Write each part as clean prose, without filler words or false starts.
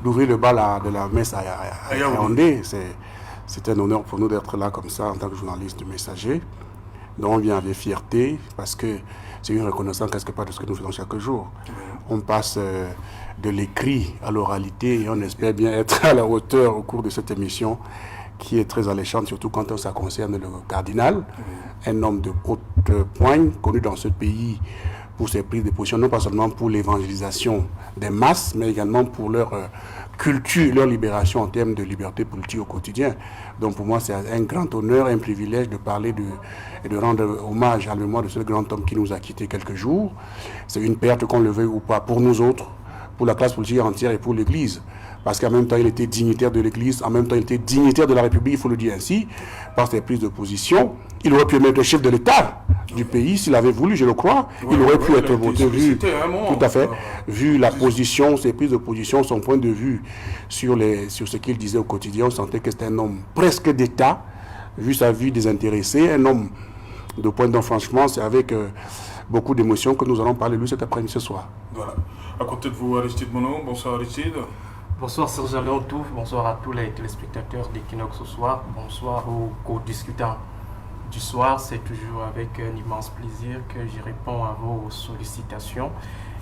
d'ouvrir le bal de la messe à Yaoundé. C'est un honneur pour nous d'être là comme ça en tant que journaliste du Messager. Donc on vient avec fierté parce que c'est une reconnaissance quelque part de ce que nous faisons chaque jour. On passe de l'écrit à l'oralité et on espère bien être à la hauteur au cours de cette émission qui est très alléchante, surtout quand ça concerne le cardinal, un homme de haute poigne, connu dans ce pays pour ses prises de position, non pas seulement pour l'évangélisation des masses, mais également pour leur culture, leur libération en termes de liberté politique au quotidien. Donc pour moi, c'est un grand honneur, un privilège de parler et de rendre hommage à la mémoire de ce grand homme qui nous a quittés quelques jours. C'est une perte, qu'on le veuille ou pas, pour nous autres, pour la classe politique entière et pour l'Église. Parce qu'en même temps, il était dignitaire de l'Église, en même temps, il était dignitaire de la République, il faut le dire ainsi, par ses prises de position. Il aurait pu être le chef de l'État du pays, s'il avait voulu, je le crois. Il aurait pu être voté, tout à fait, vu la position, ses prises de position, son point de vue sur ce qu'il disait au quotidien. On sentait que c'était un homme presque d'État, vu sa vie désintéressée, un homme de point de vue, franchement, c'est avec beaucoup d'émotion que nous allons parler de lui cet après-midi, ce soir. Voilà. À côté de vous, Aristide Mono. Bonsoir Aristide. Bonsoir Serge Aléotouf, bonsoir à tous les téléspectateurs d'Equinox ce soir, bonsoir aux co-discutants du soir. C'est toujours avec un immense plaisir que j'y réponds à vos sollicitations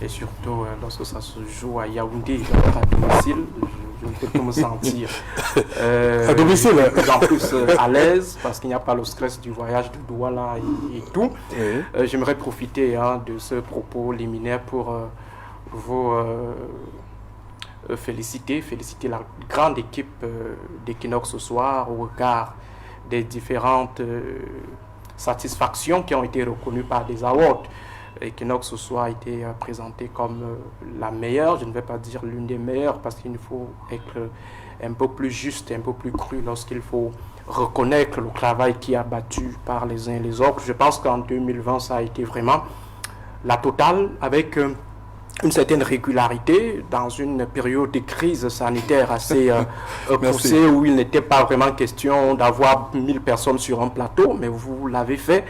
et surtout lorsque ça se joue à Yaoundé, à domicile, je ne peux que me sentir à domicile, de plus en plus à l'aise parce qu'il n'y a pas le stress du voyage de Douala et tout. J'aimerais profiter de ce propos liminaire pour vous féliciter la grande équipe d'Equinox ce soir au regard des différentes satisfactions qui ont été reconnues par des awards. Equinox ce soir a été présenté comme la meilleure, je ne vais pas dire l'une des meilleures parce qu'il faut être un peu plus juste, un peu plus cru lorsqu'il faut reconnaître le travail qui est abattu par les uns et les autres. Je pense qu'en 2020 ça a été vraiment la totale avec une certaine régularité dans une période de crise sanitaire assez poussée où il n'était pas vraiment question d'avoir 1000 personnes sur un plateau, mais vous l'avez fait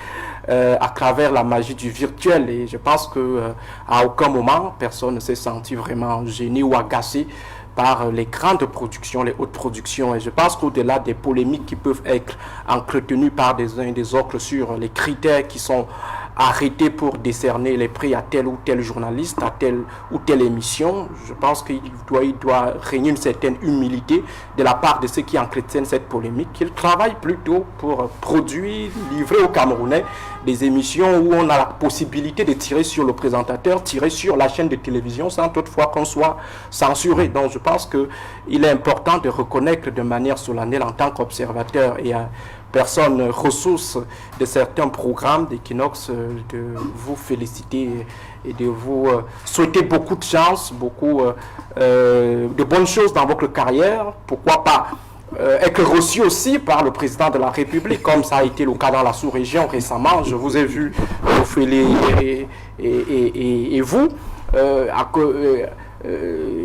à travers la magie du virtuel et je pense qu'à aucun moment personne ne s'est senti vraiment gêné ou agacé par les grandes productions, les hautes productions. Et je pense qu'au-delà des polémiques qui peuvent être entretenues par des uns et des autres sur les critères qui sont arrêtés pour décerner les prix à tel ou tel journaliste, à telle ou telle émission, je pense qu'il doit régner une certaine humilité de la part de ceux qui entretiennent cette polémique, qu'ils travaillent plutôt pour produire, livrer aux Camerounais des émissions où on a la possibilité de tirer sur le présentateur, tirer sur la chaîne de télévision sans toutefois qu'on soit censuré. Donc je pense qu'il est important de reconnaître de manière solennelle en tant qu'observateur et personne ressource de certains programmes d'Equinox, de vous féliciter et de vous souhaiter beaucoup de chance, beaucoup de bonnes choses dans votre carrière. Pourquoi pas être reçu aussi par le président de la République, comme ça a été le cas dans la sous-région récemment. Je vous ai vu, Ophélie et vous,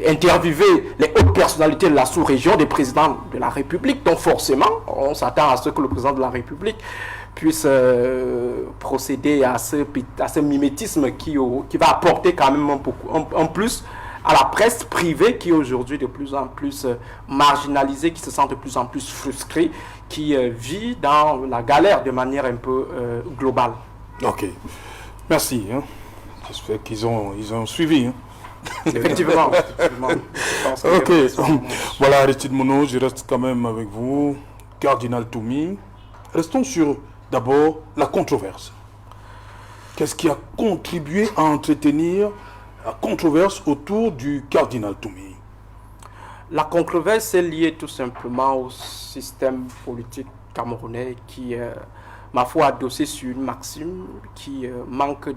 interviewer les hautes personnalités de la sous-région, des présidents de la République. Donc forcément, on s'attend à ce que le président de la République puisse procéder à ce mimétisme qui va apporter quand même un plus à la presse privée qui est aujourd'hui de plus en plus marginalisée, qui se sent de plus en plus frustrée, qui vit dans la galère de manière un peu globale. Ok, merci. J'espère qu'ils ont suivi. Effectivement. Ok, voilà Aristide Mono, je reste quand même avec vous. Cardinal Toumi, restons sur d'abord la controverse. Qu'est-ce qui a contribué à entretenir la controverse autour du cardinal Toumi? La controverse est liée tout simplement au système politique camerounais qui est, ma foi, adossé sur une maxime qui manque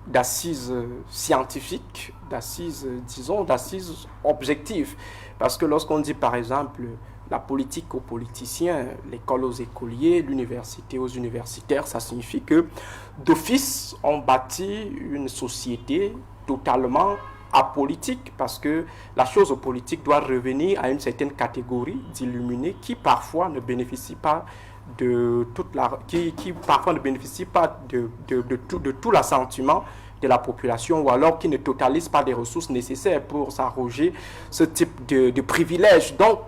d'assises scientifiques, d'assises objectives. Parce que lorsqu'on dit par exemple la politique aux politiciens, l'école aux écoliers, l'université aux universitaires, ça signifie que d'office on bâtit une société totalement apolitique parce que la chose politique doit revenir à une certaine catégorie d'illuminés qui parfois ne bénéficient pas de toute la, qui parfois ne bénéficient pas de tout l'assentiment de la population ou alors qui ne totalisent pas des ressources nécessaires pour s'arroger ce type de privilèges. Donc,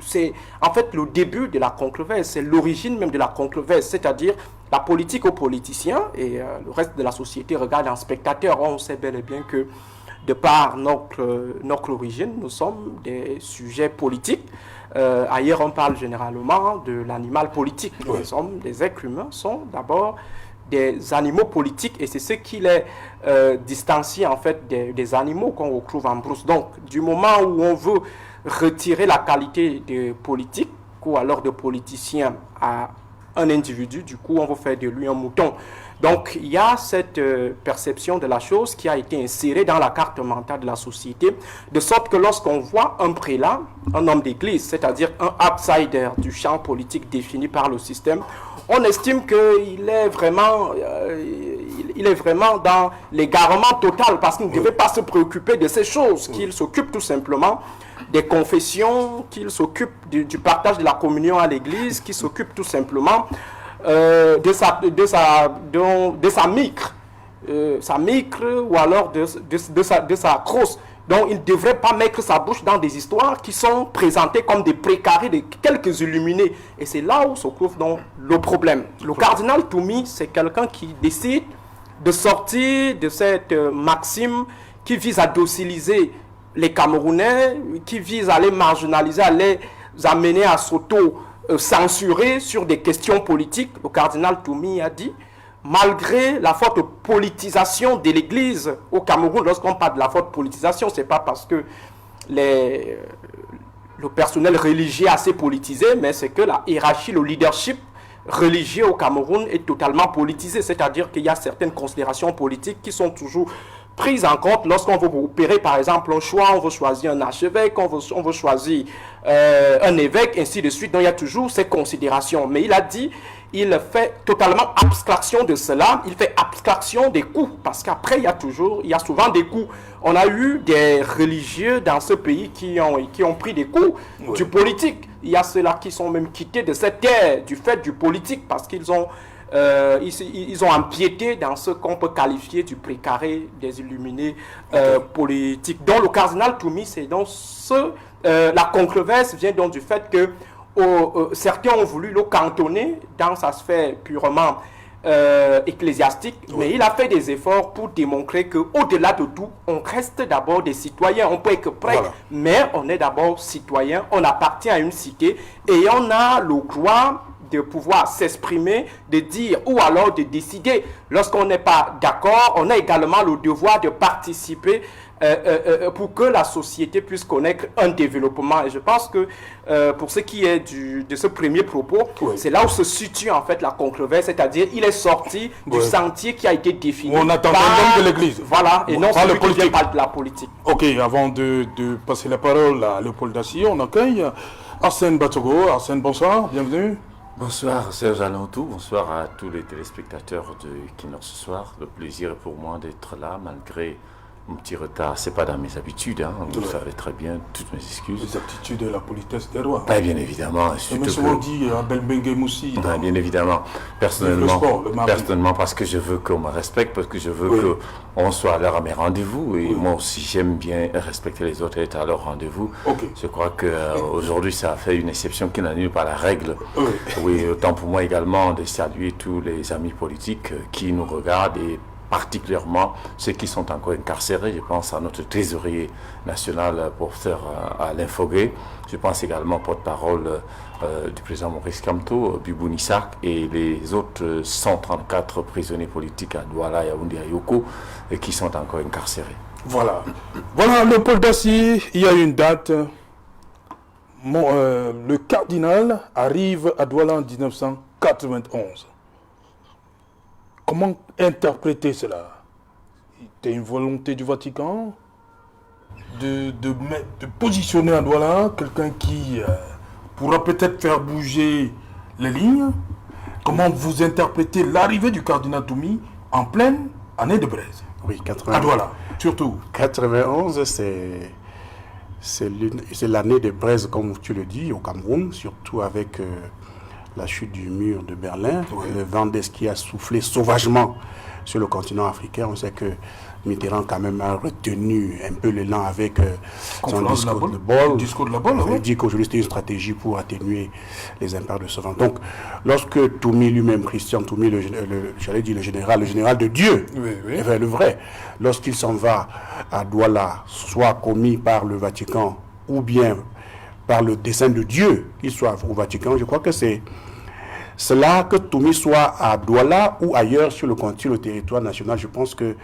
c'est en fait le début de la controverse, c'est l'origine même de la controverse, c'est-à-dire la politique aux politiciens et le reste de la société regarde en spectateur. On sait bel et bien que de par notre origine, nous sommes des sujets politiques. Ailleurs, on parle généralement de l'animal politique. Oui. Nous sommes des êtres humains, sont d'abord des animaux politiques et c'est ce qui les distancie en fait des animaux qu'on retrouve en brousse. Donc, du moment où on veut retirer la qualité de politique ou alors de politicien à un individu, du coup, on veut faire de lui un mouton. Donc, il y a cette perception de la chose qui a été insérée dans la carte mentale de la société, de sorte que lorsqu'on voit un prélat, un homme d'église, c'est-à-dire un outsider du champ politique défini par le système, on estime qu'il est vraiment, dans l'égarement total parce qu'il ne devait pas se préoccuper de ces choses, qu'il s'occupe tout simplement des confessions, qu'il s'occupe du partage de la communion à l'église, qu'il s'occupe tout simplement de sa micre, ou alors de sa crosse. Donc il ne devrait pas mettre sa bouche dans des histoires qui sont présentées comme des précarés de quelques illuminés. Et c'est là où se trouve donc le problème. Le cardinal Toumi, c'est quelqu'un qui décide de sortir de cette maxime qui vise à dociliser les Camerounais, qui vise à les marginaliser, à les amener à s'auto-censurer sur des questions politiques. Le cardinal Toumi a dit, malgré la forte politisation de l'Église au Cameroun, lorsqu'on parle de la forte politisation, ce n'est pas parce que le personnel religieux est assez politisé, mais c'est que la hiérarchie, le leadership religieux au Cameroun est totalement politisé. C'est-à-dire qu'il y a certaines considérations politiques qui sont toujours prises en compte lorsqu'on veut opérer, par exemple, un choix, on veut choisir un archevêque, on veut choisir un évêque, ainsi de suite. Donc il y a toujours ces considérations. Mais il a dit, il fait totalement abstraction de cela, il fait abstraction des coûts, parce qu'après il y a souvent des coûts. On a eu des religieux dans ce pays qui ont pris des coups du politique. Il y a ceux-là qui sont même quittés de cette terre du fait du politique, parce qu'ils ont empiété dans ce qu'on peut qualifier du précaré des illuminés politiques. Donc le cardinal Toumi, c'est donc la controverse vient donc du fait que certains ont voulu le cantonner dans sa sphère purement ecclésiastique, mais il a fait des efforts pour démontrer qu'au-delà de tout, on reste d'abord des citoyens. On peut être prêtre, mais on est d'abord citoyen, on appartient à une cité et on a le droit de pouvoir s'exprimer, de dire ou alors de décider. Lorsqu'on n'est pas d'accord, on a également le devoir de participer pour que la société puisse connaître un développement. Et je pense que pour ce qui est de ce premier propos, c'est là où se situe en fait la controverse, c'est-à-dire il est sorti du sentier qui a été défini. On attend l'homme de l'Église. Voilà, et non celui qui vient pas de la politique. Ok, avant de passer la parole à Léopold Dacier, on accueille Arsène Batogo. Arsène, bonsoir, bienvenue. Bonsoir Serge Alentou, bonsoir à tous les téléspectateurs de Equinox ce soir. Le plaisir est pour moi d'être là malgré mon petit retard. C'est pas dans mes habitudes, hein. Vous le savez très bien, toutes mes excuses. Les aptitudes et la politesse des rois. Bien évidemment. Je me souvent dit à Belbengue Moussi. Bien évidemment. Personnellement, parce que je veux qu'on me respecte, parce que je veux qu'on soit à l'heure à mes rendez-vous. Et moi aussi, j'aime bien respecter les autres et être à leur rendez-vous. Je crois qu'aujourd'hui, ça a fait une exception qui n'annule pas la règle. Oui, autant pour moi également de saluer tous les amis politiques qui nous regardent et particulièrement ceux qui sont encore incarcérés. Je pense à notre trésorier national, professeur Alain Foguet. Je pense également au porte-parole du président Maurice Kamto, Bibou Nissak, et les autres 134 prisonniers politiques à Douala, Yaoundé et Yoko qui sont encore incarcérés. Voilà, Léopold Dacier, il y a une date. Le cardinal arrive à Douala en 1991. Comment interpréter cela? C'était une volonté du Vatican de positionner à Douala quelqu'un qui pourra peut-être faire bouger les lignes. Comment vous interprétez l'arrivée du cardinal Toumi en pleine année de braise? Oui, 91. À Douala, surtout. 91, c'est l'année de braise, comme tu le dis, au Cameroun, surtout avec la chute du mur de Berlin, le vent d'Est qui a soufflé sauvagement sur le continent africain. On sait que Mitterrand quand même a retenu un peu l'élan avec son discours de Bonn. Il dit qu'aujourd'hui c'était une stratégie pour atténuer les impacts de ce vent. Donc lorsque Toumi lui-même, Christian Toumi, le général de Dieu, le vrai, lorsqu'il s'en va à Douala, soit commis par le Vatican ou bien par le dessein de Dieu, qu'il soit au Vatican, je crois que c'est cela, que Toumi soit à Douala ou ailleurs sur le territoire national. Je pense que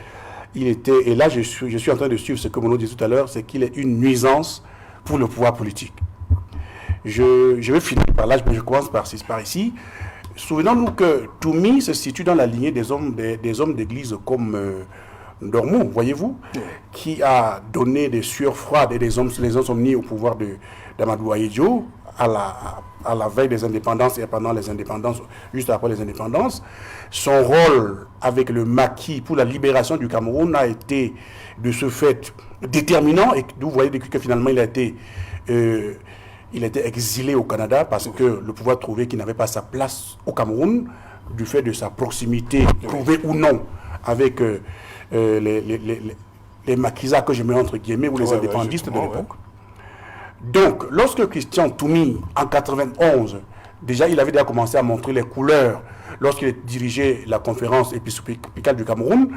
il était, et là je suis en train de suivre ce que Mono dit tout à l'heure, c'est qu'il est une nuisance pour le pouvoir politique. Je vais finir par là, mais je commence par ici. Souvenons-nous que Toumi se situe dans la lignée des hommes d'église comme Dormont, voyez-vous, qui a donné des sueurs froides et les insomnies au pouvoir d'Amadou Ahidjo à la veille des indépendances et pendant les indépendances, juste après les indépendances. Son rôle avec le maquis pour la libération du Cameroun a été de ce fait déterminant, et vous voyez depuis que finalement il a été exilé au Canada parce que le pouvoir trouvait qu'il n'avait pas sa place au Cameroun du fait de sa proximité, prouvée ou non, avec les maquisards que je mets entre guillemets ou les indépendistes de l'époque. Donc, lorsque Christian Toumi, en 91, déjà il avait déjà commencé à montrer les couleurs lorsqu'il dirigeait la conférence épiscopale du Cameroun,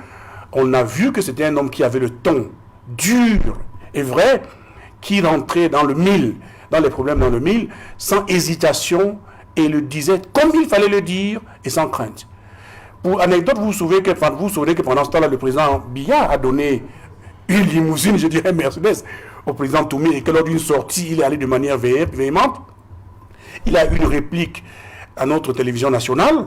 on a vu que c'était un homme qui avait le ton dur et vrai, qui rentrait dans le mille, dans les problèmes dans le mille, sans hésitation, et le disait comme il fallait le dire et sans crainte. Pour anecdote, vous vous souvenez que pendant ce temps-là, le président Biya a donné une limousine, je dirais Mercedes, au président Toumi, et que lors d'une sortie, il est allé de manière véhémente. Il a eu une réplique à notre télévision nationale,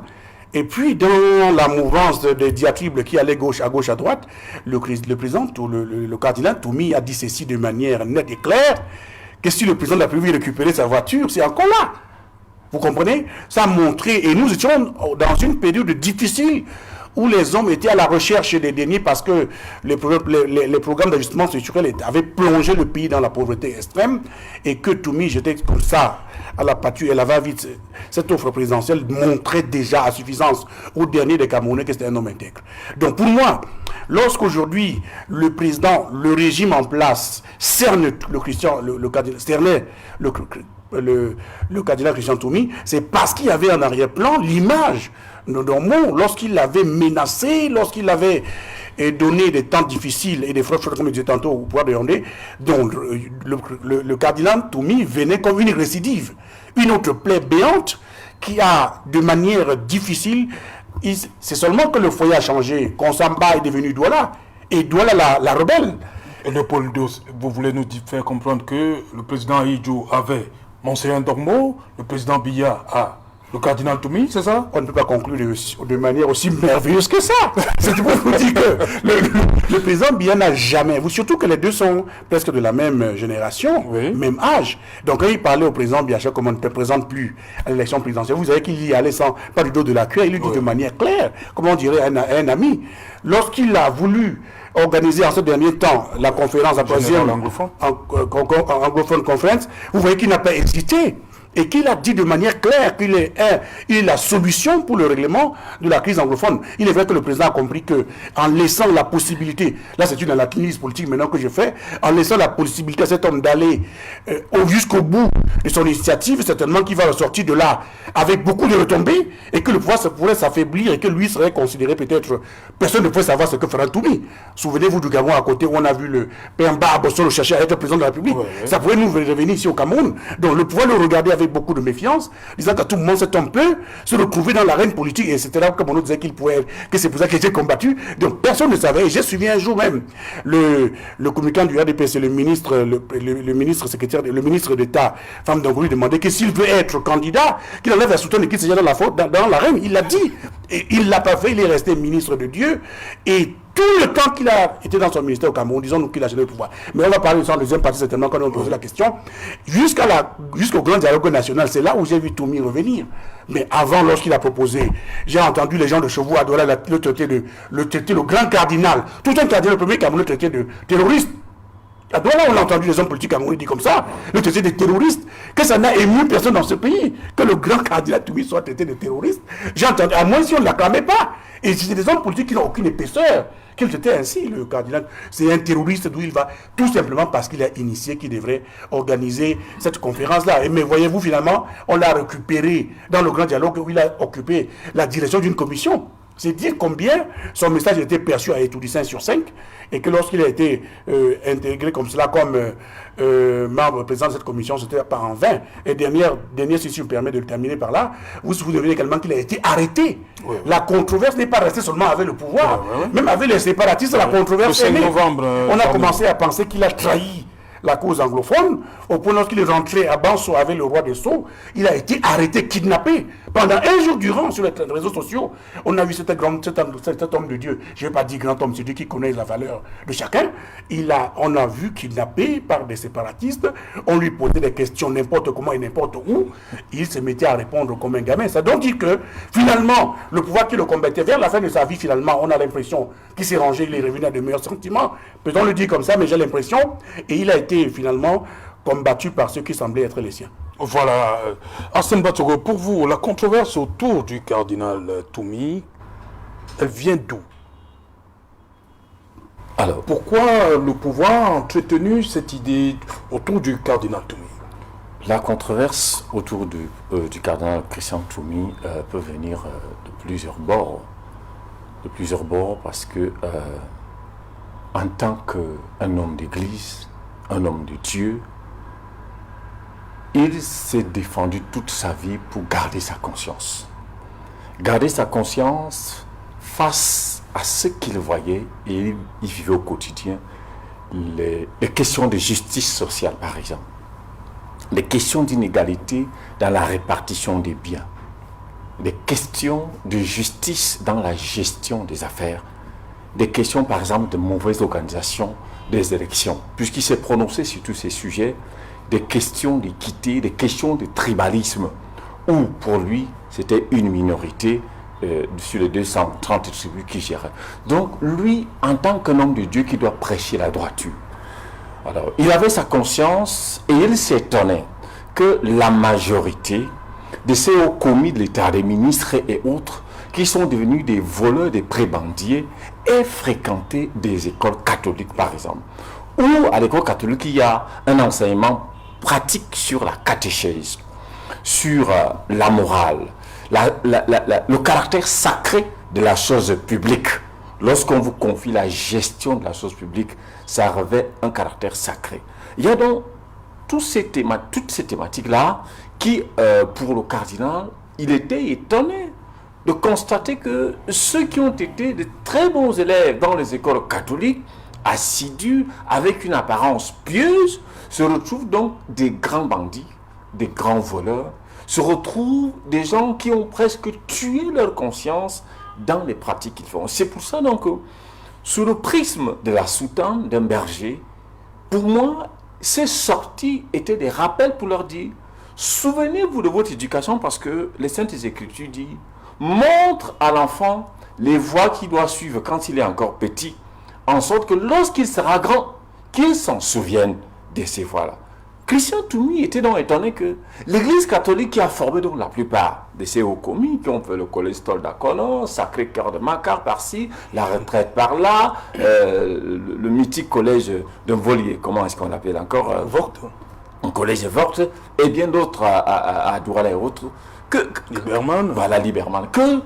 et puis dans la mouvance des diatribes qui allaient à gauche, à droite, le président, le cardinal Toumi a dit ceci de manière nette et claire, que si le président de la République récupérait sa voiture, c'est encore là. Vous comprenez? Ça a montré, et nous étions dans une période difficile où les hommes étaient à la recherche des derniers parce que les programmes d'ajustement structurel avaient plongé le pays dans la pauvreté extrême, et que Toumi, j'étais comme ça, à la pâture, et la va-vite, cette offre présidentielle montrait déjà à suffisance aux derniers des Camerounais que c'était un homme intègre. Donc pour moi, lorsqu'aujourd'hui le président, le régime en place, cerne le cardinal Christian Toumi, c'est parce qu'il y avait en arrière-plan l'image de Dormont, lorsqu'il l'avait menacé, lorsqu'il avait donné des temps difficiles et des fraudes, comme je disais tantôt, au pouvoir de Yaoundé. Donc le cardinal Toumi venait comme une récidive, une autre plaie béante qui a, de manière difficile, c'est seulement que le foyer a changé, Konsamba est devenu Douala, et Douala la rebelle. Léopoldo, vous voulez nous faire comprendre que le président Ahidjo avait Monseigneur Dormont, le président Biya a le cardinal Toumi, c'est ça? On ne peut pas conclure de manière aussi merveilleuse que ça. C'est pour vous dire que le président Biya n'a jamais, surtout que les deux sont presque de la même génération, même âge. Donc quand il parlait au président Biya, comme on ne te présente plus à l'élection présidentielle, vous savez qu'il y allait pas du dos de la cuillère, il lui dit de manière claire, comme on dirait un ami. Lorsqu'il a voulu organiser en ce dernier temps la conférence, la troisième anglophone conférence, vous voyez qu'il n'a pas hésité et qu'il a dit de manière claire qu'il est la solution pour le règlement de la crise anglophone. Il est vrai que le président a compris que en laissant la possibilité, là c'est une analyse politique maintenant que je fais, en laissant la possibilité à cet homme d'aller jusqu'au bout de son initiative, certainement qu'il va ressortir de là avec beaucoup de retombées et que le pouvoir pourrait s'affaiblir et que lui serait considéré peut-être, personne ne peut savoir ce que fera Toumi. Souvenez-vous du Gabon à côté où on a vu le père Barbosso chercher à être président de la République. Ça pourrait nous revenir ici au Cameroun. Donc le pouvoir le regarder avec beaucoup de méfiance, disant qu'à tout moment cet homme peut se retrouver dans l'arène politique, et c'était là que Bono disait qu'il pouvait, que c'est pour ça qu'il était combattu. Donc personne ne savait. J'ai suivi un jour même le communicant du RDP, c'est le ministre, le ministre secrétaire, le ministre d'État, Femme d'Angoulou, demandait que s'il veut être candidat, qu'il enlève la soutane et qu'il s'agit dans la faute, dans l'arène. Il l'a dit. Et il l'a pas fait, il est resté ministre de Dieu. Et tout le temps qu'il a été dans son ministère au Cameroun, disons-nous qu'il a géré le pouvoir. Mais on va parler de ça en deuxième partie, certainement, quand on va poser la question. Jusqu'au grand dialogue national, c'est là où j'ai vu Toumi revenir. Mais avant, lorsqu'il a proposé, j'ai entendu les gens de Chevaux à Douala le grand cardinal, tout un cardinal, le premier Cameroun le traité de terroriste. À Douala, on a entendu les hommes politiques camerounais dire comme ça, le traité des terroristes, que ça n'a ému personne dans ce pays, que le grand cardinal Toumi soit traité de terroriste. J'ai entendu, à moins si on ne l'acclamait pas. Et c'est des hommes politiques qui n'ont aucune épaisseur, qu'il était ainsi, le cardinal. C'est un terroriste d'où il va, tout simplement parce qu'il a initié, qu'il devrait organiser cette conférence-là. Mais voyez-vous, finalement, on l'a récupéré dans le grand dialogue où il a occupé la direction d'une commission. C'est dire combien son message était perçu à Étourdissin sur 5 et que lorsqu'il a été intégré comme cela, comme membre président de cette commission, c'était pas en vain. Et dernière si je me permets de le terminer par là, vous devinez également qu'il a été arrêté. Oui. La controverse n'est pas restée seulement avec le pouvoir, même avec les séparatistes, la controverse est née. On a commencé à penser qu'il a trahi la cause anglophone, au point lorsqu'il est rentré à Banso avec le roi des Sceaux, il a été arrêté, kidnappé. Pendant un jour durant sur les réseaux sociaux, on a vu cet homme de Dieu, je ne vais pas dire grand homme, c'est Dieu qui connaît la valeur de chacun, on a vu kidnappé par des séparatistes, on lui posait des questions n'importe comment et n'importe où, il se mettait à répondre comme un gamin. Ça donc dit que finalement, le pouvoir qui le combattait vers la fin de sa vie, finalement, on a l'impression qu'il s'est rangé, il est revenu à de meilleurs sentiments, peut-on le dire comme ça, mais j'ai l'impression, et il a été finalement combattu par ceux qui semblaient être les siens. Voilà. Arsène Batogo, pour vous, la controverse autour du cardinal Toumi, elle vient d'où? Alors, pourquoi le pouvoir a entretenu cette idée autour du cardinal Toumi? La controverse autour du cardinal Christian Toumi peut venir de plusieurs bords. De plusieurs bords parce que, en tant qu'un homme d'église, un homme de Dieu, il s'est défendu toute sa vie pour garder sa conscience. Garder sa conscience face à ce qu'il voyait et il vivait au quotidien. Les questions de justice sociale, par exemple. Les questions d'inégalité dans la répartition des biens. Les questions de justice dans la gestion des affaires. Des questions, par exemple, de mauvaise organisation des élections. Puisqu'il s'est prononcé sur tous ces sujets, des questions d'équité, des questions de tribalisme, où pour lui, c'était une minorité sur les 230 tribus qui géraient. Donc lui, en tant qu'un homme de Dieu qui doit prêcher la droiture, alors il avait sa conscience et il s'étonnait que la majorité de ces hauts commis de l'État, des ministres et autres, qui sont devenus des voleurs, des prébendiers, aient fréquenté des écoles catholiques, par exemple. Ou à l'école catholique, il y a un enseignement pratique sur la catéchèse, sur la morale, le caractère sacré de la chose publique. Lorsqu'on vous confie la gestion de la chose publique, ça revêt un caractère sacré. Il y a donc toutes ces thématiques-là qui, pour le cardinal, il était étonné de constater que ceux qui ont été de très bons élèves dans les écoles catholiques, assidus, avec une apparence pieuse, se retrouvent donc des grands bandits, des grands voleurs, se retrouvent des gens qui ont presque tué leur conscience dans les pratiques qu'ils font. C'est pour ça donc que, sous le prisme de la soutane d'un berger, pour moi, ces sorties étaient des rappels pour leur dire, souvenez-vous de votre éducation parce que les Saintes Écritures disent, montre à l'enfant les voies qu'il doit suivre quand il est encore petit, en sorte que lorsqu'il sera grand, qu'il s'en souvienne de ces voies-là. Christian Toumi était donc étonné que l'Église catholique qui a formé donc la plupart de ces hauts commis, qui ont fait le collège d'Aconon, Sacré-Cœur de Makar par-ci, la retraite par-là, le mythique collège de Mvolier, comment est-ce qu'on l'appelle encore Vorte. Un collège de Vorte, et bien d'autres à Douala et autres. Liberman. Voilà, Liberman. Que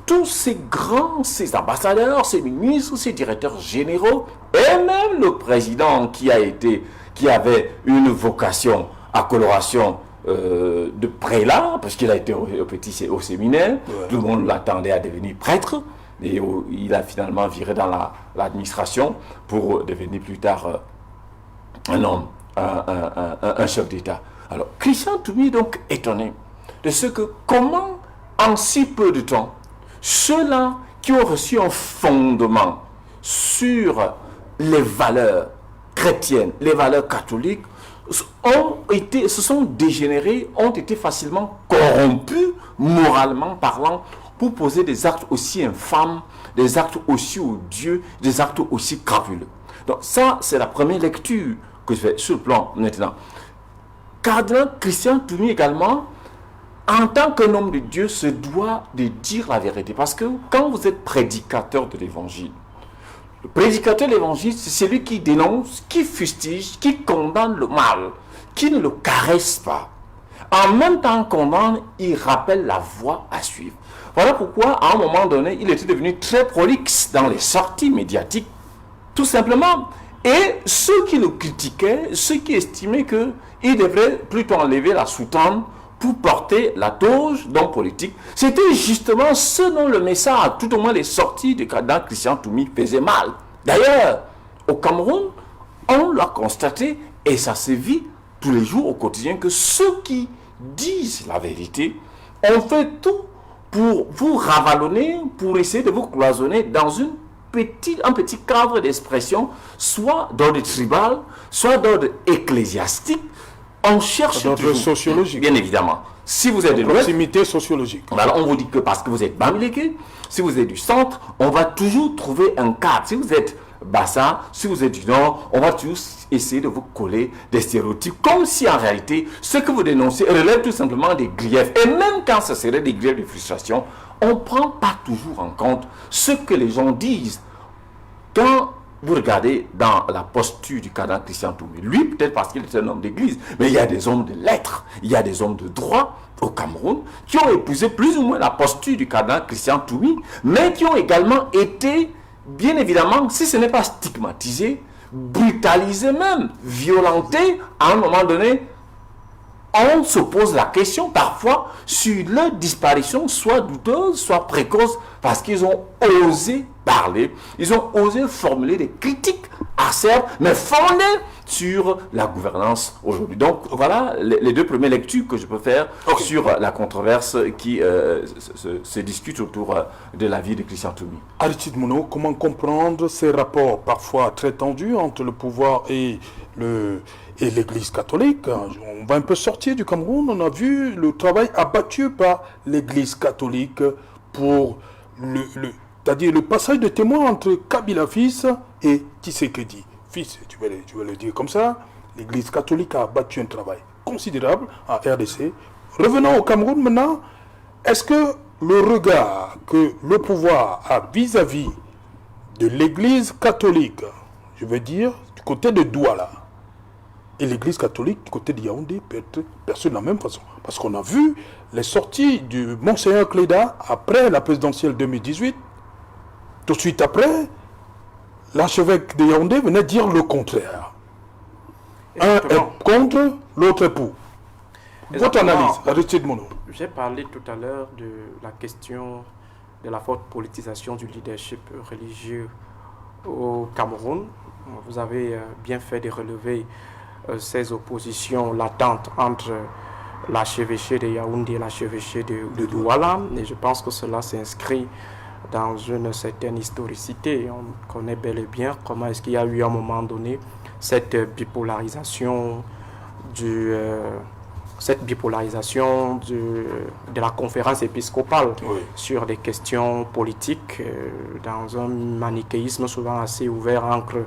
tous ces grands, ces ambassadeurs, ces ministres, ces directeurs généraux, et même le président qui avait une vocation à coloration de prélat, parce qu'il a été au séminaire, tout le monde l'attendait à devenir prêtre, et il a finalement viré dans l'administration pour devenir plus tard un homme, un chef d'État. Alors, Christian Toumi est donc étonné de ce que, comment, en si peu de temps, ceux-là qui ont reçu un fondement sur les valeurs chrétiennes, les valeurs catholiques, se sont dégénérés, ont été facilement corrompus, moralement parlant, pour poser des actes aussi infâmes, des actes aussi odieux, des actes aussi crapuleux. Donc ça, c'est la première lecture que je fais sur le plan maintenant. Cardinal Christian Toumi également, en tant qu'un homme de Dieu, se doit de dire la vérité. Parce que quand vous êtes prédicateur de l'évangile, le prédicateur de l'évangile, c'est celui qui dénonce, qui fustige, qui condamne le mal, qui ne le caresse pas. En même temps qu'on condamne, il rappelle la voie à suivre. Voilà pourquoi, à un moment donné, il était devenu très prolixe dans les sorties médiatiques, tout simplement. Et ceux qui le critiquaient, ceux qui estimaient qu'il devrait plutôt enlever la soutane pour porter la toge d'homme politique, c'était justement ce dont le message, tout au moins les sorties du cardinal Christian Toumi, faisait mal. D'ailleurs, au Cameroun, on l'a constaté, et ça se vit tous les jours au quotidien, que ceux qui disent la vérité ont fait tout pour vous ravalonner, pour essayer de vous cloisonner dans un petit cadre d'expression, soit d'ordre tribal, soit d'ordre ecclésiastique. On cherche d'ordre sociologique. Bien évidemment. Si vous êtes de l'Ouest, proximité sociologique. Alors on vous dit que parce que vous êtes Bamileke, si vous êtes du centre, on va toujours trouver un cadre. Si vous êtes Bassa, si vous êtes du Nord, on va toujours essayer de vous coller des stéréotypes, comme si en réalité, ce que vous dénoncez relève tout simplement des griefs. Et même quand ce serait des griefs de frustration, on ne prend pas toujours en compte ce que les gens disent. Quand vous regardez dans la posture du cardinal Christian Toumi, lui peut-être parce qu'il est un homme d'église, mais il y a des hommes de lettres, il y a des hommes de droit au Cameroun qui ont épousé plus ou moins la posture du cardinal Christian Toumi, mais qui ont également été, bien évidemment, si ce n'est pas stigmatisé, brutalisé même, violenté à un moment donné. On se pose la question parfois sur leur disparition, soit douteuse, soit précoce, parce qu'ils ont osé parler, ils ont osé formuler des critiques acerbes, mais fondées sur la gouvernance aujourd'hui. Donc voilà les deux premières lectures que je peux faire sur la controverse qui se discute autour de la vie de Christian Toumi. Aristide Mouno, comment comprendre ces rapports parfois très tendus entre le pouvoir et l'Église catholique? On va un peu sortir du Cameroun. On a vu le travail abattu par l'Église catholique pour c'est-à-dire le passage de témoin entre Kabila fils et Tshisekedi fils. Tu vas le dire comme ça. L'Église catholique a abattu un travail considérable en RDC. Revenons au Cameroun maintenant. Est-ce que le regard que le pouvoir a vis-à-vis de l'Église catholique, je veux dire du côté de Douala, et l'Église catholique du côté de Yaoundé peut être perçue de la même façon? Parce qu'on a vu les sorties du Monseigneur Cléda après la présidentielle 2018. Tout de suite après, l'archevêque de Yaoundé venait dire le contraire. Exactement. Un est contre, l'autre est pour. Votre analyse, Aristide Mouno. J'ai parlé tout à l'heure de la question de la forte politisation du leadership religieux au Cameroun. Vous avez bien fait de relever ces oppositions latentes entre l'archevêché de Yaoundé et l'archevêché de Douala. Et je pense que cela s'inscrit dans une certaine historicité. On connaît bel et bien comment est-ce qu'il y a eu à un moment donné cette bipolarisation de la conférence épiscopale sur des questions politiques, dans un manichéisme souvent assez ouvert entre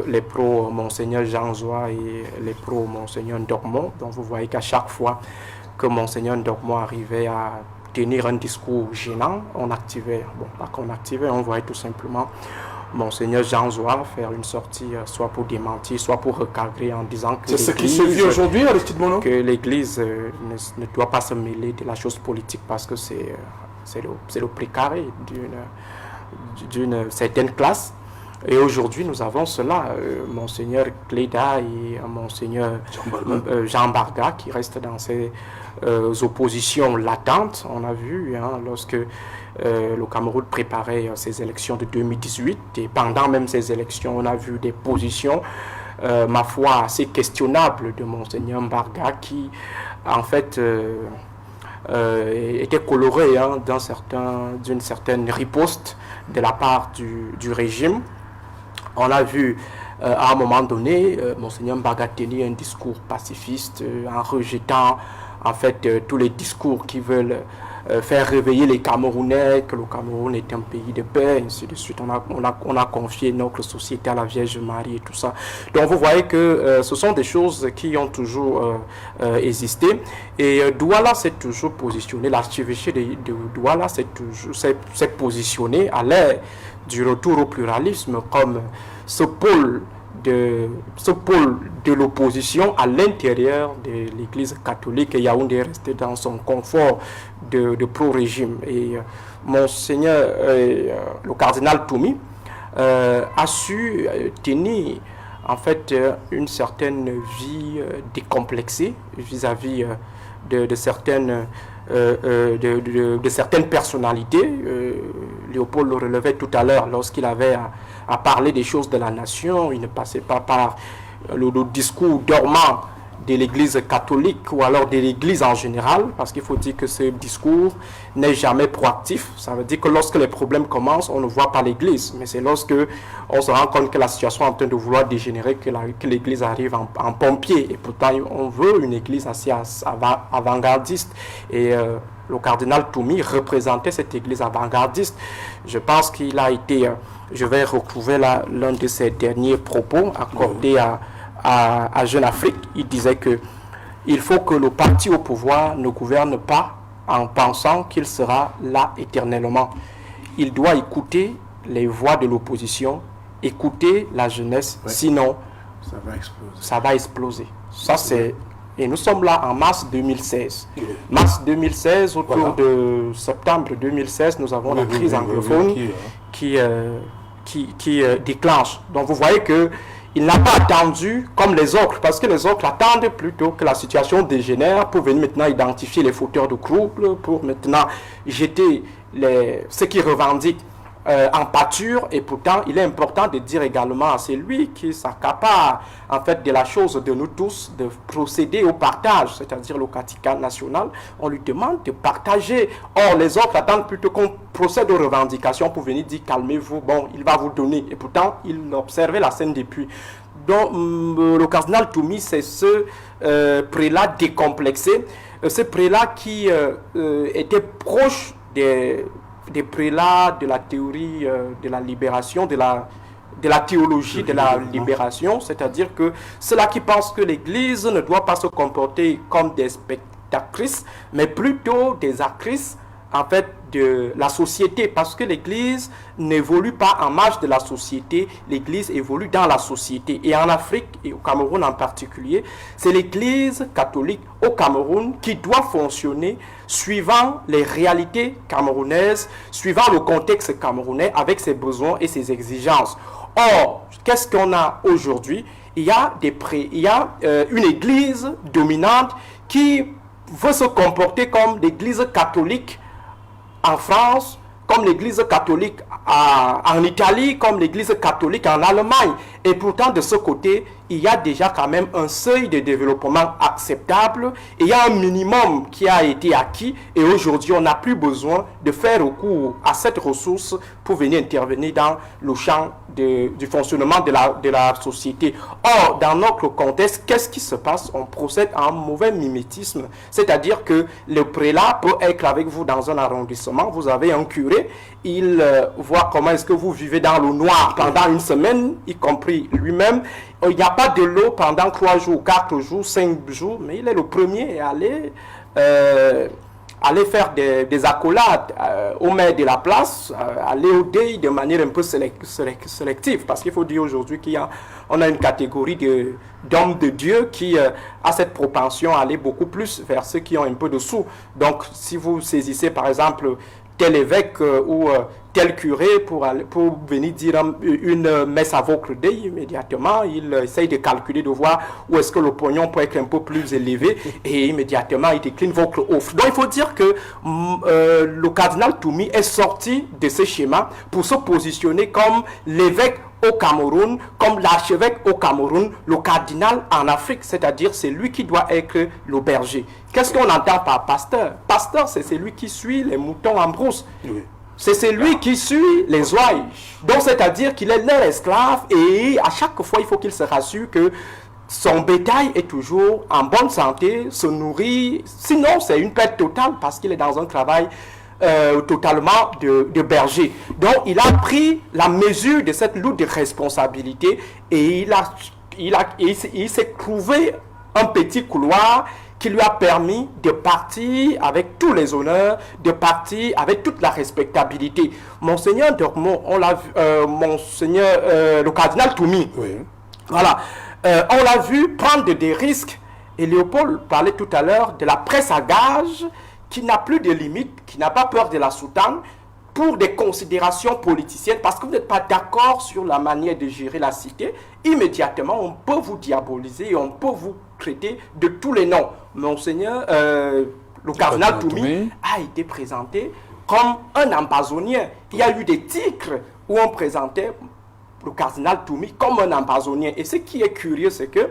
les pro-Monseigneur Jean Zoua et les pro-Monseigneur Ndokmo. Donc vous voyez qu'à chaque fois que Monseigneur Ndokmo arrivait à tenir un discours gênant, on activait, on voyait tout simplement Monseigneur Jean Zoua faire une sortie soit pour démentir, soit pour recadrer en disant que c'est ce qui se vit aujourd'hui, Aristide Mouno, que l'Église ne doit pas se mêler de la chose politique parce que c'est le précaré d'une certaine classe. Et aujourd'hui, nous avons cela, Monseigneur Cléda et Monseigneur Jean Barga qui restent dans ces oppositions latentes. On a vu lorsque le Cameroun préparait ses élections de 2018 et pendant même ces élections, on a vu des positions, ma foi, assez questionnables de Monseigneur Barga qui, en fait, était coloré d'une certaine riposte de la part du régime. On a vu à un moment donné Monseigneur Barga tenir un discours pacifiste en rejetant en fait tous les discours qui veulent faire réveiller les Camerounais, que le Cameroun est un pays de paix, ainsi de suite. On a confié notre société à la Vierge Marie et tout ça. Donc vous voyez que ce sont des choses qui ont toujours existé. Et Douala s'est toujours positionné, l'archevêché de Douala s'est positionné à l'ère du retour au pluralisme comme ce pôle de l'opposition à l'intérieur de l'Église catholique, et Yaoundé est resté dans son confort de pro-régime. Et Monseigneur, le cardinal Toumi, a su tenir en fait une certaine vie décomplexée vis-à-vis de certaines personnalités. Léopold le relevait tout à l'heure lorsqu'il avait à parler des choses de la nation. Il ne passait pas par le discours dormant de l'Église catholique ou alors de l'Église en général, parce qu'il faut dire que ce discours n'est jamais proactif. Ça veut dire que lorsque les problèmes commencent, on ne voit pas l'Église, mais c'est lorsque on se rend compte que la situation est en train de vouloir dégénérer que l'Église arrive en pompier. Et pourtant, on veut une Église assez avant-gardiste. Et le cardinal Toumi représentait cette Église avant-gardiste. Je pense qu'il a été... je vais retrouver l'un de ses derniers propos accordés à Jeune Afrique. Il disait que il faut que le parti au pouvoir ne gouverne pas en pensant qu'il sera là éternellement. Il doit écouter les voix de l'opposition, écouter la jeunesse, sinon ça va exploser. Ça c'est... Et nous sommes là en mars 2016. Mars 2016, autour de septembre 2016, nous avons la crise anglophone qui déclenche. Donc vous voyez que il n'a pas attendu comme les autres, parce que les autres attendent plutôt que la situation dégénère pour venir maintenant identifier les fauteurs de troubles, pour maintenant jeter ceux qui revendiquent en pâture. Et pourtant, il est important de dire également à celui qui s'accapare en fait de la chose de nous tous, de procéder au partage, c'est-à-dire le Vatican national. On lui demande de partager. Or, les autres attendent plutôt qu'on procède aux revendications pour venir dire calmez-vous, bon, il va vous donner. Et pourtant, il observait la scène depuis. Donc, le cardinal Toumi, c'est ce prélat décomplexé, ce prélat qui était proche des prélats de la théorie de la libération, de la théologie de la libération, c'est-à-dire que ceux-là qui pensent que l'Église ne doit pas se comporter comme des spectatrices, mais plutôt des actrices en fait de la société, parce que l'Église n'évolue pas en marge de la société, l'Église évolue dans la société. Et en Afrique, et au Cameroun en particulier, c'est l'Église catholique au Cameroun qui doit fonctionner suivant les réalités camerounaises, suivant le contexte camerounais avec ses besoins et ses exigences. Or, qu'est-ce qu'on a aujourd'hui? Il y a une Église dominante qui veut se comporter comme l'Église catholique en France, comme l'Église catholique en Italie, comme l'Église catholique en Allemagne. Et pourtant, de ce côté, il y a déjà quand même un seuil de développement acceptable. Il y a un minimum qui a été acquis. Et aujourd'hui, on n'a plus besoin de faire recours à cette ressource pour venir intervenir dans le champ du fonctionnement de la société. Or, dans notre contexte, qu'est-ce qui se passe? On procède à un mauvais mimétisme. C'est-à-dire que le prélat peut être avec vous dans un arrondissement. Vous avez un curé. Il voit comment est-ce que vous vivez dans le noir pendant une semaine, y compris lui-même. Il n'y a pas de l'eau pendant 3 jours, 4 jours, 5 jours, mais il est le premier à aller faire des accolades au maire de la place, aller au deuil de manière un peu sélective, parce qu'il faut dire aujourd'hui qu'on a une catégorie d'hommes de Dieu qui a cette propension à aller beaucoup plus vers ceux qui ont un peu de sous. Donc si vous saisissez par exemple tel évêque ou tel curé pour venir dire une messe à votre deuil, immédiatement, il essaye de calculer, de voir où est-ce que le pognon peut être un peu plus élevé, et immédiatement, il décline votre offre. Donc, il faut dire que le cardinal Toumi est sorti de ce schéma pour se positionner comme l'évêque au Cameroun, comme l'archevêque au Cameroun, le cardinal en Afrique, c'est-à-dire c'est lui qui doit être le berger. Qu'est-ce qu'on entend par pasteur? Pasteur, c'est celui qui suit les moutons en brousse. Oui. C'est celui qui suit les ouailles. Donc, c'est-à-dire qu'il est leur esclave et à chaque fois, il faut qu'il se rassure que son bétail est toujours en bonne santé, se nourrit. Sinon, c'est une perte totale parce qu'il est dans un travail totalement de berger. Donc, il a pris la mesure de cette lourde responsabilité et il s'est trouvé un petit couloir qui lui a permis de partir avec tous les honneurs, de partir avec toute la respectabilité. Monseigneur Dormo, on l'a vu, Monseigneur, le cardinal Toumi, oui. Voilà, on l'a vu prendre des risques. Et Léopold parlait tout à l'heure de la presse à gage qui n'a plus de limites, qui n'a pas peur de la soutane pour des considérations politiciennes, parce que vous n'êtes pas d'accord sur la manière de gérer la cité. Immédiatement, on peut vous diaboliser et on peut vous traiter de tous les noms. Monseigneur, le cardinal Toumi a été présenté comme un ambazonien. Il y a eu des titres où on présentait le cardinal Toumi comme un ambazonien. Et ce qui est curieux, c'est que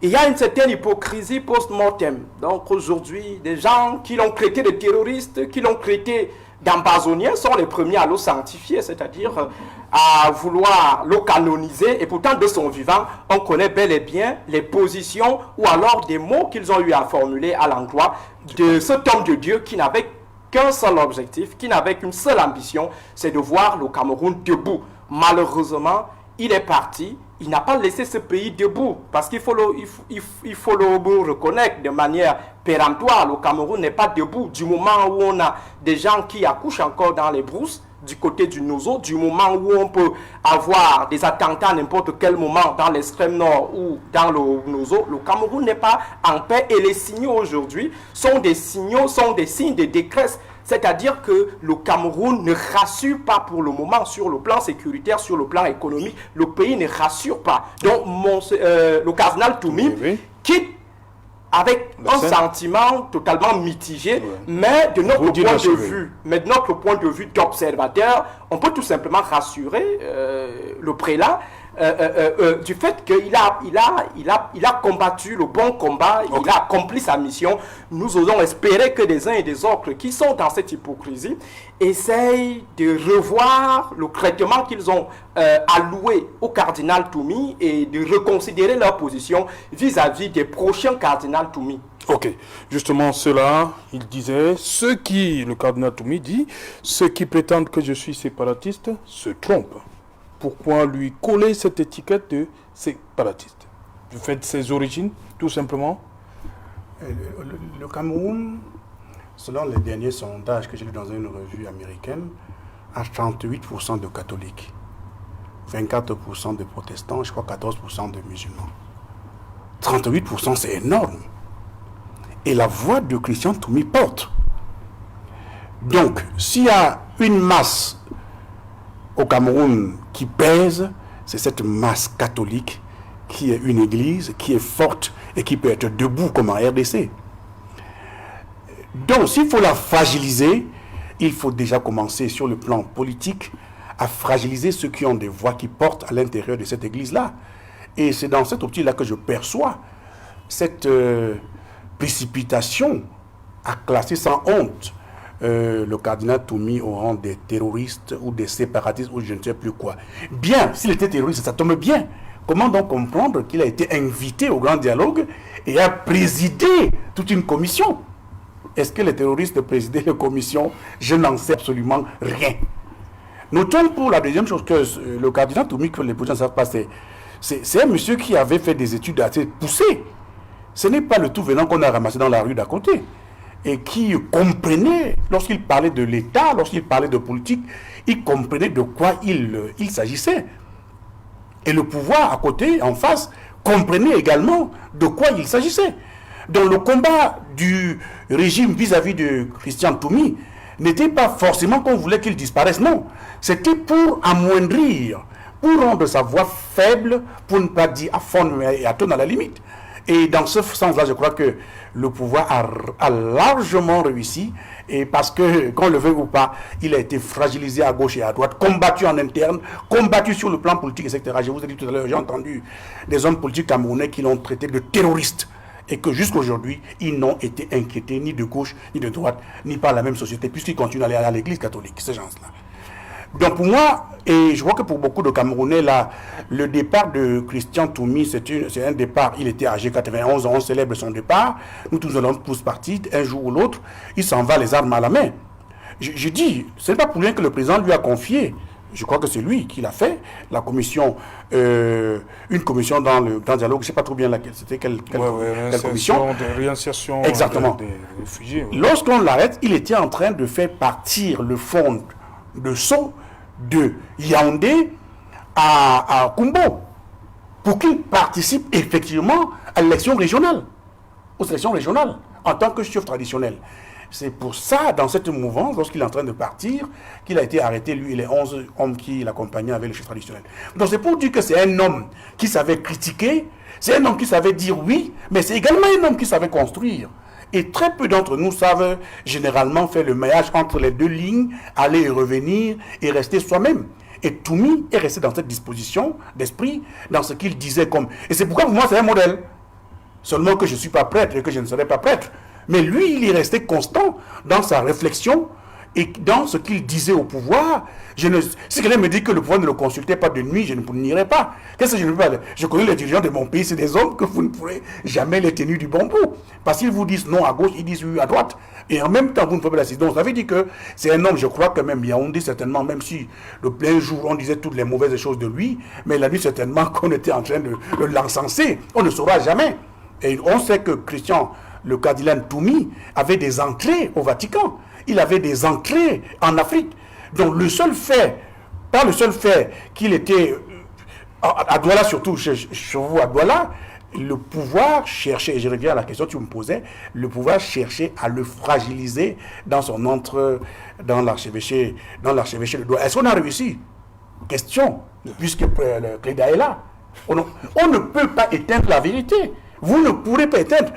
il y a une certaine hypocrisie post-mortem. Donc aujourd'hui, des gens qui l'ont traité de terroriste, qui l'ont traité d'ambazonien, sont les premiers à le sanctifier, c'est-à-dire à vouloir le canoniser. Et pourtant, de son vivant, on connaît bel et bien les positions ou alors des mots qu'ils ont eu à formuler à l'endroit de cet homme de Dieu qui n'avait qu'un seul objectif, qui n'avait qu'une seule ambition, c'est de voir le Cameroun debout. Malheureusement, il est parti. Il n'a pas laissé ce pays debout, parce qu'il faut le reconnaître de manière péremptoire. Le Cameroun n'est pas debout du moment où on a des gens qui accouchent encore dans les brousses, du côté du Nozo, du moment où on peut avoir des attentats à n'importe quel moment dans l'extrême nord ou dans le Nozo. Le Cameroun n'est pas en paix et les signaux aujourd'hui sont des signes de détresse. C'est-à-dire que le Cameroun ne rassure pas pour le moment sur le plan sécuritaire, sur le plan économique. Le pays ne rassure pas. Donc, le cardinal Toumi quitte avec un sentiment totalement mitigé, mais de notre point de vue d'observateur, on peut tout simplement rassurer le prélat du fait qu'il a combattu le bon combat, il a accompli sa mission. Nous osons espérer que des uns et des autres qui sont dans cette hypocrisie essayent de revoir le traitement qu'ils ont alloué au cardinal Toumi et de reconsidérer leur position vis-à-vis des prochains cardinals Toumi. Ok, justement cela, il disait, le cardinal Toumi dit, ceux qui prétendent que je suis séparatiste se trompent. Pourquoi lui coller cette étiquette de séparatiste? Du fait de ses origines, tout simplement? Le Cameroun, selon les derniers sondages que j'ai lus dans une revue américaine, a 38% de catholiques, 24% de protestants, je crois 14% de musulmans. 38%, c'est énorme. Et la voix de Christian Toumi porte. Donc, s'il y a une masse au Cameroun qui pèse, c'est cette masse catholique qui est une église, qui est forte et qui peut être debout comme en RDC. Donc, s'il faut la fragiliser, il faut déjà commencer sur le plan politique à fragiliser ceux qui ont des voix qui portent à l'intérieur de cette église-là. Et c'est dans cette optique-là que je perçois cette précipitation à classer sans honte le cardinal Toumi au rang des terroristes ou des séparatistes ou je ne sais plus quoi. Bien, s'il était terroriste, ça tombe bien. Comment donc comprendre qu'il a été invité au grand dialogue et a présidé toute une commission? Est-ce que les terroristes présidaient la commission? Je n'en sais absolument rien. Notons pour la deuxième chose que le cardinal Toumi, que les gens ne savent pas, c'est un monsieur qui avait fait des études assez poussées. Ce n'est pas le tout venant qu'on a ramassé dans la rue d'à côté. Et qui comprenait, lorsqu'il parlait de l'État, lorsqu'il parlait de politique, il comprenait de quoi il s'agissait. Et le pouvoir à côté, en face, comprenait également de quoi il s'agissait. Donc le combat du régime vis-à-vis de Christian Toumi n'était pas forcément qu'on voulait qu'il disparaisse, non. C'était pour amoindrir, pour rendre sa voix faible, pour ne pas dire à fond et à tonne à la limite. Et dans ce sens-là, je crois que le pouvoir a largement réussi, et parce que, qu'on le veuille ou pas, il a été fragilisé à gauche et à droite, combattu en interne, combattu sur le plan politique, etc. Je vous ai dit tout à l'heure, j'ai entendu des hommes politiques camerounais qui l'ont traité de terroriste, et que jusqu'à aujourd'hui, ils n'ont été inquiétés ni de gauche, ni de droite, ni par la même société, puisqu'ils continuent à aller à l'église catholique, ces gens-là. Donc pour moi, et je vois que pour beaucoup de Camerounais, là, le départ de Christian Toumi, c'est un départ, il était âgé 91 ans, on célèbre son départ, nous tous allons tous partir, un jour ou l'autre, il s'en va les armes à la main. Je dis, ce n'est pas pour rien que le président lui a confié, je crois que c'est lui qui l'a fait, la commission, une commission dans le dialogue, je ne sais pas trop bien laquelle, c'était quelle commission de réinsertion exactement. Des réfugiés. Oui. Lorsqu'on l'arrête, il était en train de faire partir le fonds de Sceaux de Yaoundé à Kumbo pour qu'il participe effectivement à l'élection régionale, aux élections régionales, en tant que chef traditionnel. C'est pour ça, dans cette mouvance, lorsqu'il est en train de partir, qu'il a été arrêté, lui et les 11 hommes qui l'accompagnaient avec le chef traditionnel. Donc c'est pour dire que c'est un homme qui savait critiquer, c'est un homme qui savait dire oui, mais c'est également un homme qui savait construire. Et très peu d'entre nous savent généralement faire le maillage entre les deux lignes, aller et revenir et rester soi-même. Et Toumi est resté dans cette disposition d'esprit, dans ce qu'il disait comme... Et c'est pourquoi pour moi c'est un modèle. Seulement que je ne suis pas prêtre et que je ne serai pas prêtre. Mais lui, il est resté constant dans sa réflexion et dans ce qu'il disait au pouvoir. Si quelqu'un me dit que le pouvoir ne le consultait pas de nuit, je ne n'irai pas. Qu'est-ce que je ne peux pas? Je connais les dirigeants de mon pays, c'est des hommes que vous ne pourrez jamais les tenir du bon bout. Parce qu'ils vous disent non à gauche, ils disent oui à droite. Et en même temps, vous ne pouvez pas la décider. Donc, ça veut dire que c'est un homme, je crois que même Yaoundé, certainement, même si le plein jour, on disait toutes les mauvaises choses de lui, mais la nuit, certainement, qu'on était en train de l'encenser. On ne saura jamais. Et on sait que Christian, le cardinal Toumi, avait des entrées au Vatican. Il avait des entrées en Afrique. Donc le seul fait, pas le seul fait qu'il était, à Douala surtout, chez vous à Douala, le pouvoir cherchait, et je reviens à la question que tu me posais, le pouvoir cherchait à le fragiliser dans son entrée dans l'archevêché de Douala. Est-ce qu'on a réussi? Question, puisque Cléda est là. On ne peut pas éteindre la vérité. Vous ne pourrez pas éteindre.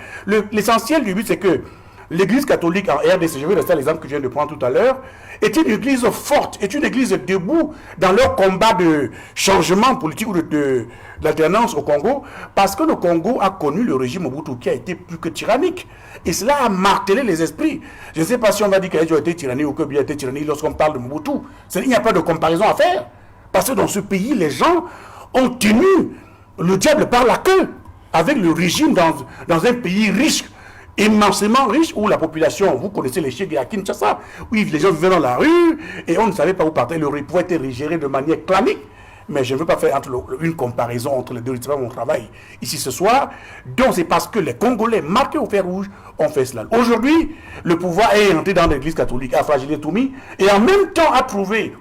L'essentiel du but, c'est que l'Église catholique en RDC, je vais rester à l'exemple que je viens de prendre tout à l'heure, est une Église forte, est une Église debout dans leur combat de changement politique ou d'alternance au Congo, parce que le Congo a connu le régime Mobutu qui a été plus que tyrannique. Et cela a martelé les esprits. Je ne sais pas si on va dire qu'ils ont été tyranniques ou que bien été tyranniques lorsqu'on parle de Mobutu. Il n'y a pas de comparaison à faire. Parce que dans ce pays, les gens ont tenu le diable par la queue avec le régime dans un pays riche, immensément riche, où la population, vous connaissez les chiens à Kinshasa, où les gens vivaient dans la rue et on ne savait pas où partir. Le riz pouvait être géré de manière clanique. Mais je ne veux pas faire une comparaison entre les deux. C'est pas mon travail ici ce soir. Donc c'est parce que les Congolais marqués au fer rouge ont fait cela. Aujourd'hui, le pouvoir est entré dans l'Église catholique, a fragilisé Toumi et en même temps a trouvé,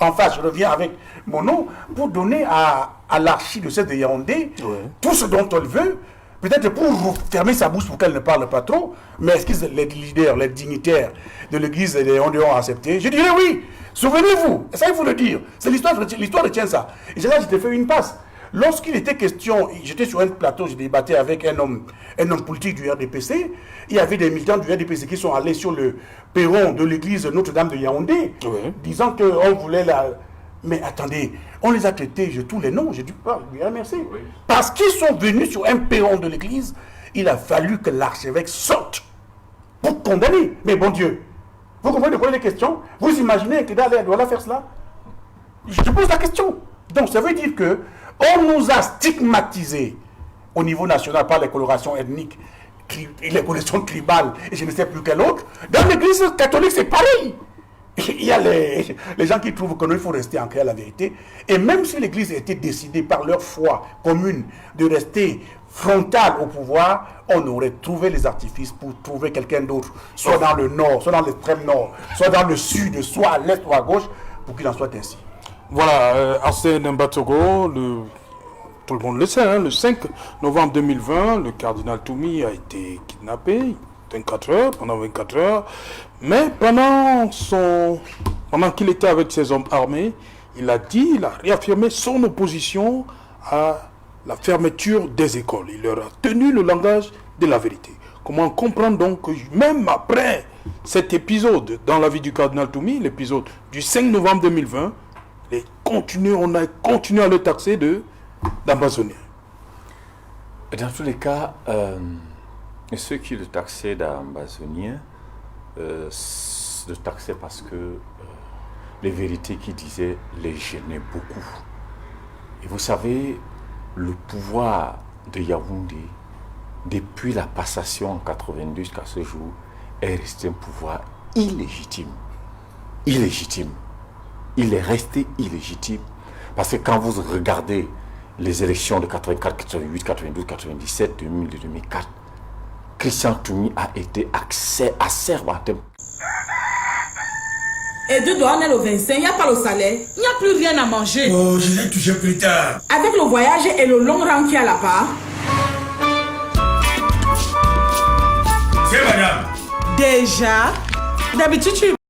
en face, je reviens avec mon nom, pour donner à l'archidiocèse de Yaoundé tout ce dont elle veut, peut-être pour fermer sa bouche pour qu'elle ne parle pas trop, mais est-ce que les leaders, les dignitaires de l'église de Yaoundé ont accepté? Je dirais oui. Souvenez-vous, ça il faut le dire, c'est l'histoire retient ça. Et là, je te fais une passe. Lorsqu'il était question, j'étais sur un plateau, je débattais avec un homme politique du RDPC, il y avait des militants du RDPC qui sont allés sur le perron de l'église Notre-Dame de Yaoundé, disant qu'on voulait la... Mais attendez, on les a traités, tous les noms, j'ai dû pas lui remercier. Oui. Parce qu'ils sont venus sur un perron de l'église, il a fallu que l'archevêque sorte pour condamner. Mais bon Dieu, vous comprenez de quoi les questions? Vous imaginez que doit faire cela? Je te pose la question. Donc ça veut dire que on nous a stigmatisés au niveau national par les colorations ethniques, les colorations tribales, et je ne sais plus quelle autre. Dans l'église catholique, c'est pareil. Il y a les gens qui trouvent qu'il faut rester ancré à la vérité. Et même si l'église a été décidée par leur foi commune de rester frontale au pouvoir, on aurait trouvé les artifices pour trouver quelqu'un d'autre, soit dans le nord, soit dans l'extrême nord, soit dans le sud, soit à l'est ou à gauche, pour qu'il en soit ainsi. Voilà, Arsène Mbatogo, tout le monde le sait, hein, le 5 novembre 2020, le cardinal Toumi a été kidnappé pendant 24 heures, mais pendant qu'il était avec ses hommes armés, il a réaffirmé son opposition à la fermeture des écoles. Il leur a tenu le langage de la vérité. Comment comprendre donc que même après cet épisode dans la vie du cardinal Toumi, l'épisode du 5 novembre 2020, on a continué à le taxer d'ambazonien. Dans tous les cas, ceux qui le taxaient d'ambazonien, le taxaient parce que les vérités qui disaient les gênaient beaucoup. Et vous savez, le pouvoir de Yaoundé, depuis la passation en 92 jusqu'à ce jour, est resté un pouvoir illégitime. Illégitime. Il est resté illégitime. Parce que quand vous regardez les élections de 84, 88, 92, 97, 2000 et 2004, Christian Toumi a été assermenté. Et de douane au 25, il n'y a pas le salaire, il n'y a plus rien à manger. Oh, je l'ai touché plus tard. Avec le voyage et le long rang qu'il y a là-bas. C'est madame. Déjà, d'habitude tu